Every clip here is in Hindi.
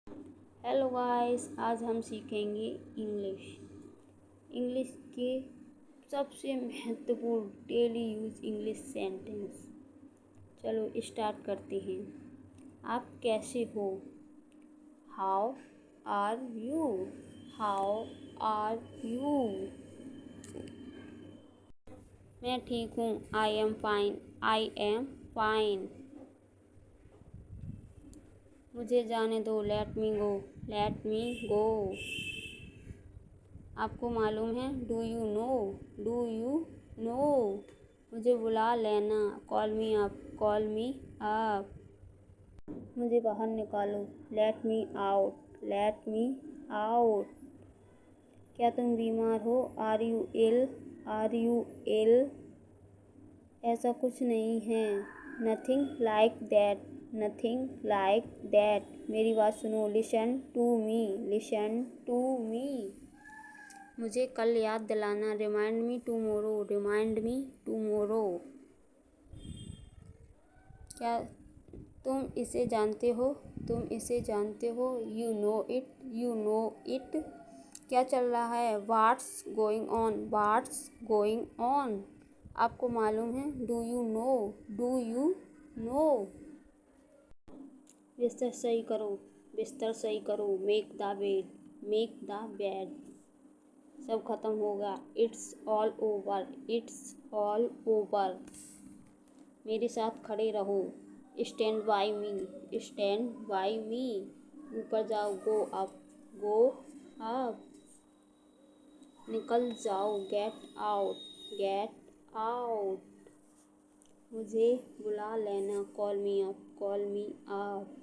हेलो गाइस, आज हम सीखेंगे इंग्लिश। इंग्लिश के सबसे महत्वपूर्ण डेली यूज इंग्लिश सेंटेंस। चलो स्टार्ट करते हैं। आप कैसे हो? How are you? How are you? मैं ठीक हूँ। I am fine. I am fine. मुझे जाने दो। Let me go. Let me go. आपको मालूम है? Do you know? Do you know? मुझे बुला लेना। Call me up. Call me up. मुझे बाहर निकालो। Let me out. Let me out. क्या तुम बीमार हो? Are you ill? Are you ill? ऐसा कुछ नहीं है। Nothing like that. Nothing like that. मेरी बात सुनो। Listen to me. Listen to me. मुझे कल याद दिलाना। Remind me tomorrow. Remind me tomorrow. क्या तुम इसे जानते हो? तुम इसे जानते हो? You know it. You know it. क्या चल रहा है? What's going on? What's going on? आपको मालूम है? Do you know? Do you know? बिस्तर सही करो। बिस्तर सही करो। Make the bed. Make the bed. सब खत्म होगा। It's all over. It's all over. मेरे साथ खड़े रहो। Stand by me. Stand by me. ऊपर जाओ। Go up. Go up. निकल जाओ। Get out. Get out. मुझे बुला लेना। Call me up. Call me up.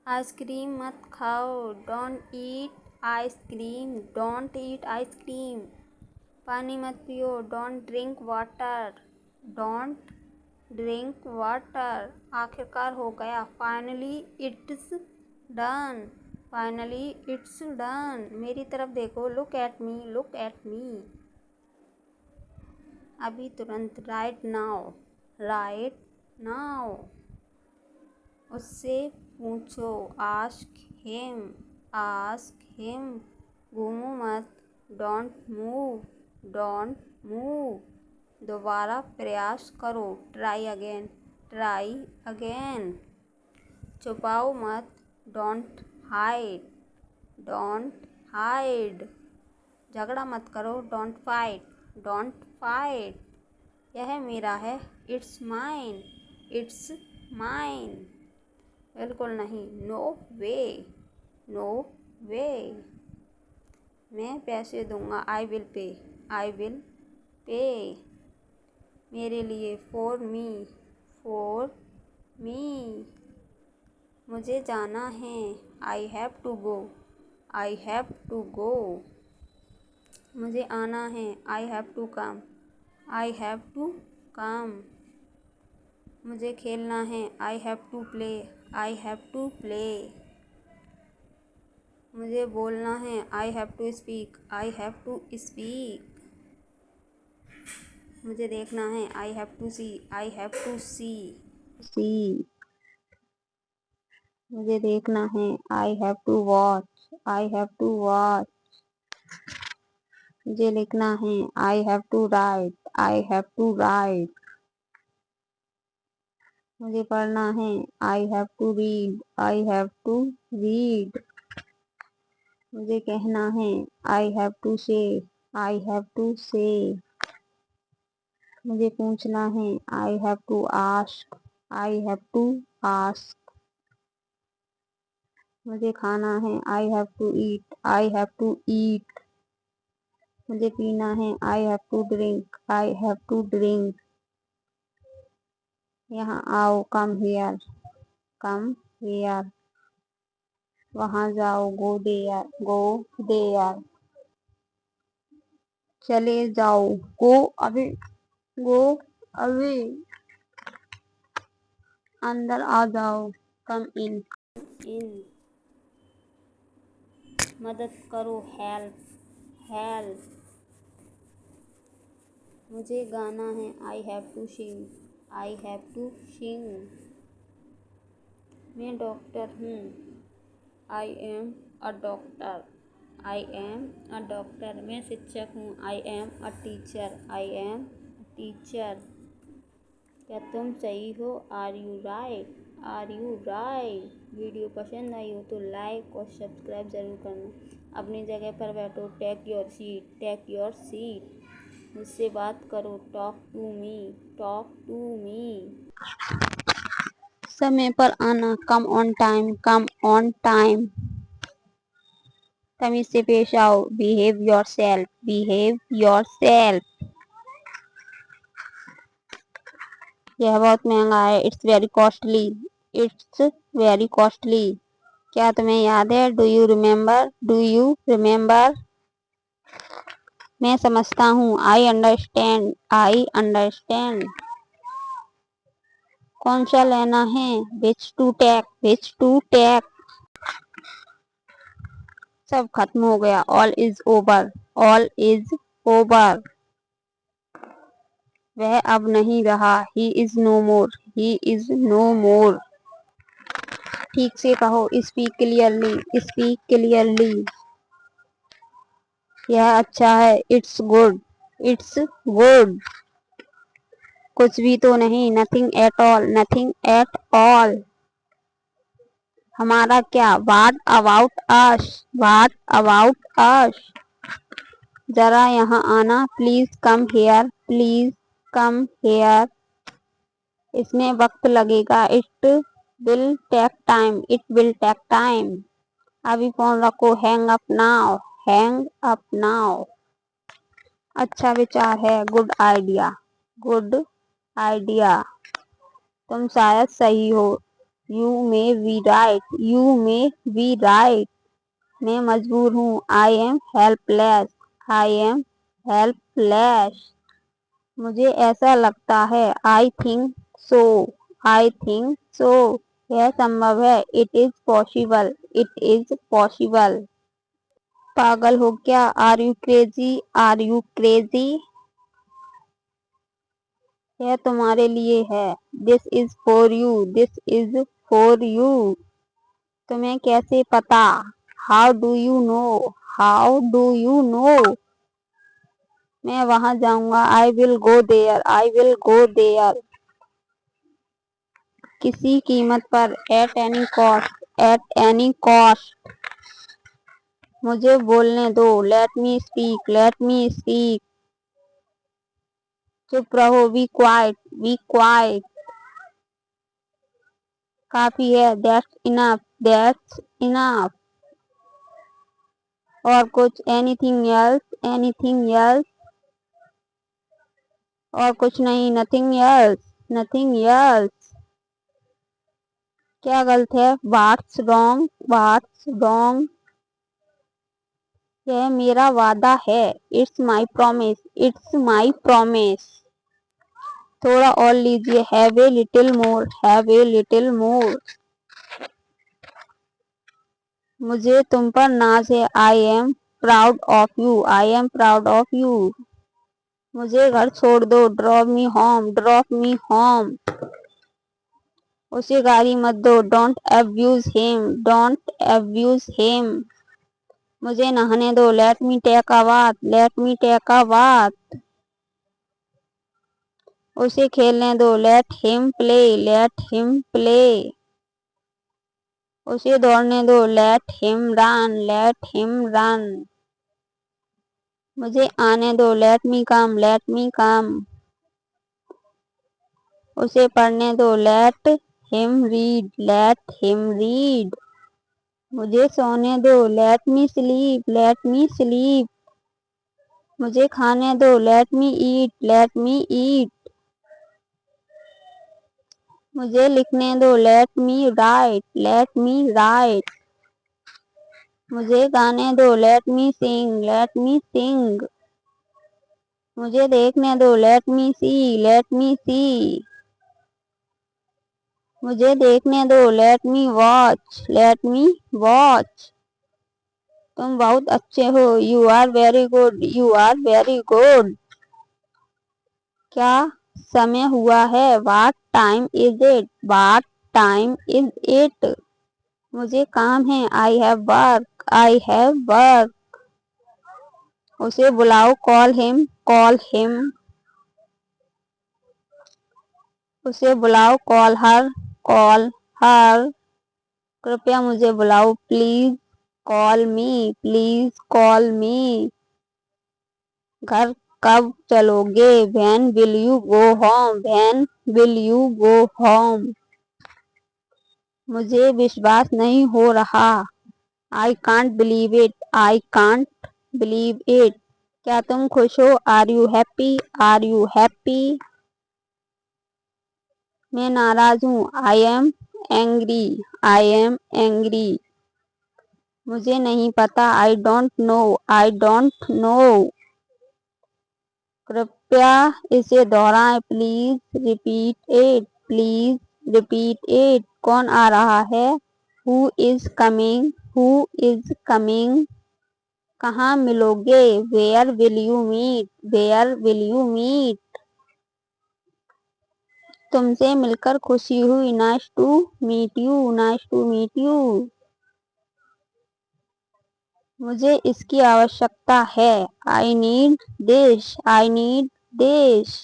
Ice cream मत खाओ। Don't eat ice cream. Don't eat ice cream. पानी मत पियो। Don't drink water. Don't drink water. आखिरकार हो गया। Finally it's done. Finally it's done. मेरी तरफ देखो। Look at me. Look at me. अभी तुरंत। Right now. Right now. उससे पूछो। Ask him. Ask him. घूमो मत। Don't move. Don't move. दोबारा प्रयास करो। Try again. Try again. छुपाओ मत। Don't hide. Don't hide. झगड़ा मत करो। Don't fight. Don't fight. यह मेरा है। It's mine. It's mine. बिल्कुल नहीं। No way. No way. मैं पैसे दूंगा। I will pay. I will pay. मेरे लिए। For me. For me. मुझे जाना है। I have to go. I have to go. मुझे आना है। I have to come. I have to come. मुझे खेलना है। I have to play. I have to play. मुझे बोलना है। I have to speak. I have to speak. मुझे देखना है। I have to see. I have to see. See. मुझे देखना है। I have to watch. I have to watch. मुझे लिखना है। I have to write. I have to write. मुझे पढ़ना है। I have to read. I have to read. मुझे कहना है। आई हैव टू से। आई हैव टू से। मुझे पूछना है। I have to ask. I have to ask. मुझे खाना है। I have to eat. I have to eat. मुझे पीना है। I have to drink. I have to drink. यहाँ आओ। Come here. Come here. वहाँ जाओ। Go there. Go there. चले जाओ। Go away. Go away. अंदर आ जाओ। Come in. इन। मदद करो। हेल्प। हेल्प। मुझे गाना है। I have to sing. I have to sing. मैं डॉक्टर हूँ। I am a doctor. I am a doctor. मैं शिक्षक हूँ। I am a teacher. I am teacher. क्या तुम सही हो? Are you right? Are you right? Video पसंद आई हो तो लाइक और सब्सक्राइब ज़रूर करना। अपनी जगह पर बैठो। Take your seat. Take your seat. मुझसे बात करो। Talk to me. Talk to me. समय पर आना। Come on time. Come on time. तमीज से पेश आओ। Behave yourself. Behave yourself. यह बहुत महंगा है। It's very costly. It's very costly. क्या तुम्हें याद है? Do you remember? Do you remember? मैं समझता हूँ। I understand. I understand. कौन सा लेना है? विच to take. Which to take. सब खत्म हो गया। All is over. All is over. वह अब नहीं रहा। He is no more. He is no more. ठीक से कहो। Speak clearly. Speak clearly. यह अच्छा है। It's good. It's good. कुछ भी तो नहीं। Nothing at all. Nothing at all. हमारा क्या? What about us. What about us. जरा यहाँ आना। Please come here. Please come here. इसमें वक्त लगेगा। It will take time. It will take time. अभी फोन रखो। Hang up now. Hang up now. अच्छा विचार है। Good idea. Good idea. तुम शायद सही हो। You may be right. You may be right. मैं मजबूर हूँ। I am helpless. I am helpless. मुझे ऐसा लगता है। I think so. I think so. यह संभव है। It is possible. It is possible. पागल हो क्या? Are you crazy? Are you crazy? यह तुम्हारे लिए है। This is for you. This is for you. तुम्हें कैसे पता? How do you know? How do you know? मैं वहां जाऊंगा। I will go there. I will go there. किसी कीमत पर। At any cost. At any cost. मुझे बोलने दो। Let me speak. Let me speak. चुप रहो। Be quiet. Be quiet. काफी है। That's enough. That's enough. और कुछ? Anything else? Anything else? और कुछ नहीं। Nothing else? Nothing else. क्या गलत है? What's wrong? What's wrong? यह मेरा वादा है। It's my promise. It's my promise. थोड़ा और लीजिए। Have a little more. Have a little more. मुझे तुम पर नाज है। I am proud of you. I am proud of you. मुझे घर छोड़ दो। Drop me home. Drop me home. उसे गाली मत दो। Don't abuse him. Don't abuse him. मुझे नहाने दो। Let me take a bath. Let me take a bath. उसे खेलने दो। Let him play. Let him play. उसे दौड़ने दो। Let him run. Let him run. मुझे आने दो। Let me come. Let me come. उसे पढ़ने दो। Let him read. Let him read. मुझे सोने दो। Let me sleep. Let me sleep. मुझे खाने दो। Let me eat. Let me ईट। मुझे लिखने दो। Let me write. Let me write. मुझे गाने दो। Let me sing. Let me sing. मुझे देखने दो। Let me see. Let me see. मुझे देखने दो। Let me watch. Let me watch. तुम बहुत अच्छे हो। You are very good. You are very good. क्या समय हुआ है? What time is it? What time is it? मुझे काम है। I have work, I have work. उसे बुलाओ, कॉल हिम, कॉल हिम। उसे बुलाओ, कॉल हर, कॉल हर। कृपया मुझे बुलाओ, please call me, please call me. घर कब चलोगे? When will you go home, when will you go home. मुझे विश्वास नहीं हो रहा। I can't believe it, I can't believe it. क्या तुम खुश हो? Are you happy, are you happy. मैं नाराज हूँ। I am angry, I am angry. मुझे नहीं पता। I don't know, I don't know. कृपया इसे दोहराएं। Please repeat it, please repeat it. कौन आ रहा है? Who is coming, who is coming. कहाँ मिलोगे? Where will you meet, where will you meet. तुमसे मिलकर खुशी हुई। Nice to meet you, nice to meet you. मुझे इसकी आवश्यकता है। I need this, I need this.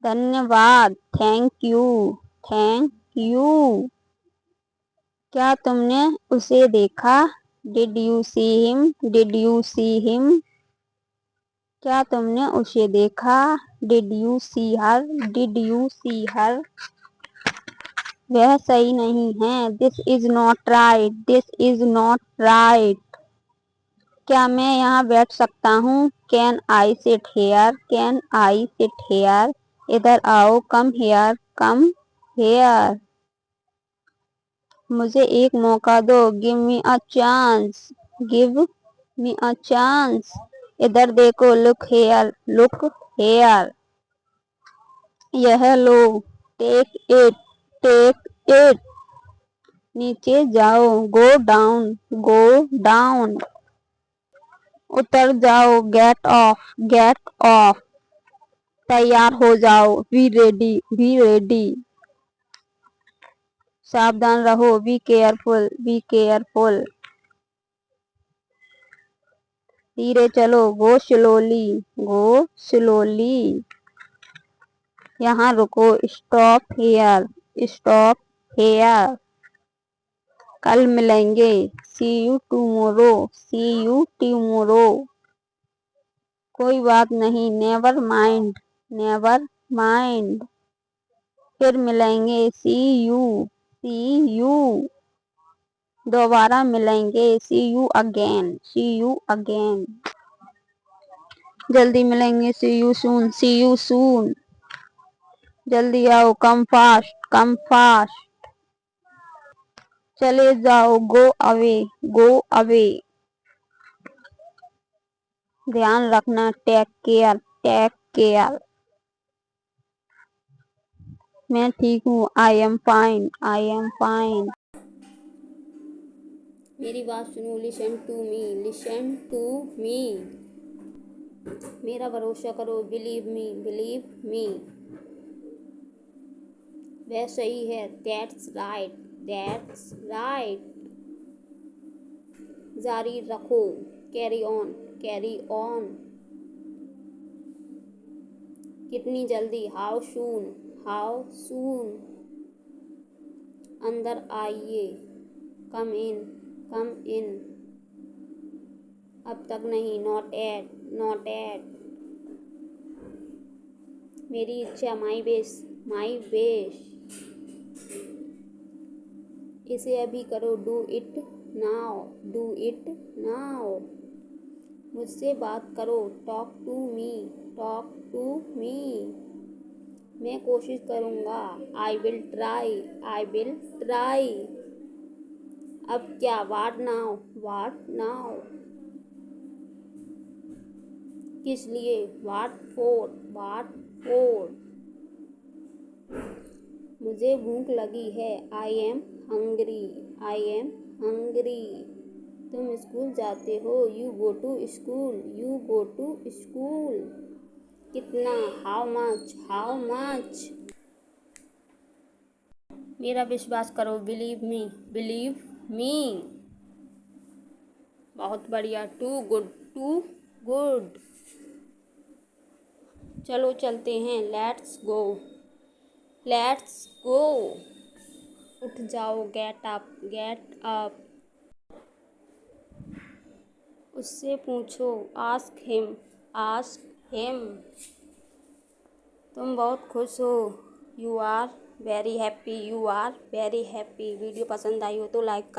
धन्यवाद, थैंक यू, थैंक यू। क्या तुमने उसे देखा? Did you see him, did you see him. क्या तुमने उसे देखा? Did you see her, did you see हर। वह सही नहीं है। This is not right, this is not right. क्या मैं यहाँ बैठ सकता हूँ? Can I sit here, can I sit here. इधर आओ, कम हेयर, कम हेयर। मुझे एक मौका दो। Give me a chance, give me a chance. इधर देखो, लुक हेयर, लुक हेयर। यह लो, टेक इट, टेक इट। नीचे जाओ, गो डाउन, गो डाउन। उतर जाओ, गेट ऑफ, गेट ऑफ। तैयार हो जाओ, बी रेडी, बी रेडी। सावधान रहो, बी केयरफुल, बी केयरफुल। धीरे चलो, गो स्लोली, गो स्लोली। यहाँ रुको, स्टॉप हेयर, स्टॉप हेयर। कल मिलेंगे, see you tomorrow, see you tomorrow. कोई बात नहीं, नेवर माइंड, नेवर माइंड। फिर मिलेंगे, सी यू, सी यू। दोबारा मिलेंगे, see you again, see you again. जल्दी मिलेंगे, see you soon, C you soon. जल्दी आओ, कम फास्ट, कम फास्ट। चले जाओ, गो अवे, गो अवे। ध्यान रखना, टेक केयर, टेक केयर। मैं ठीक हूँ। I am fine, I am fine. मेरी बात सुनो, listen to me, listen to me. मेरा भरोसा करो, बिलीव मी, बिलीव मी। वह सही है, दैट्स राइट, दैट्स राइट। जारी रखो, कैरी ऑन, कैरी ऑन। कितनी जल्दी, हाउ सून, हाउ सून। अंदर आइए, कम इन, कम इन। अब तक नहीं, नॉट एट, नॉट एट। मेरी इच्छा, माई बेस, माई बेस। इसे अभी करो, do it now, do it now. मुझसे बात करो, talk to me, talk to me. मैं कोशिश करूँगा, I will try, I will try. अब क्या, वाट नाउ, वाट नाउ। किस लिए, वाट फोर, वाट फोर। मुझे भूख लगी है, I am hungry, I am hungry. तुम स्कूल जाते हो, you go to school, you go to school. कितना, हाउ मच, हाउ मच। मेरा विश्वास करो, बिलीव मी, बिलीव मी। बहुत बढ़िया, टू गुड, टू गुड। चलो चलते हैं, लेट्स गो, लेट्स गो। उठ जाओ, गेट अप, गेट अप। उससे पूछो, आस्क हिम, आस्क हिम। तुम बहुत खुश हो, you are very happy, you are very happy. Video पसंद आई हो तो लाइक कर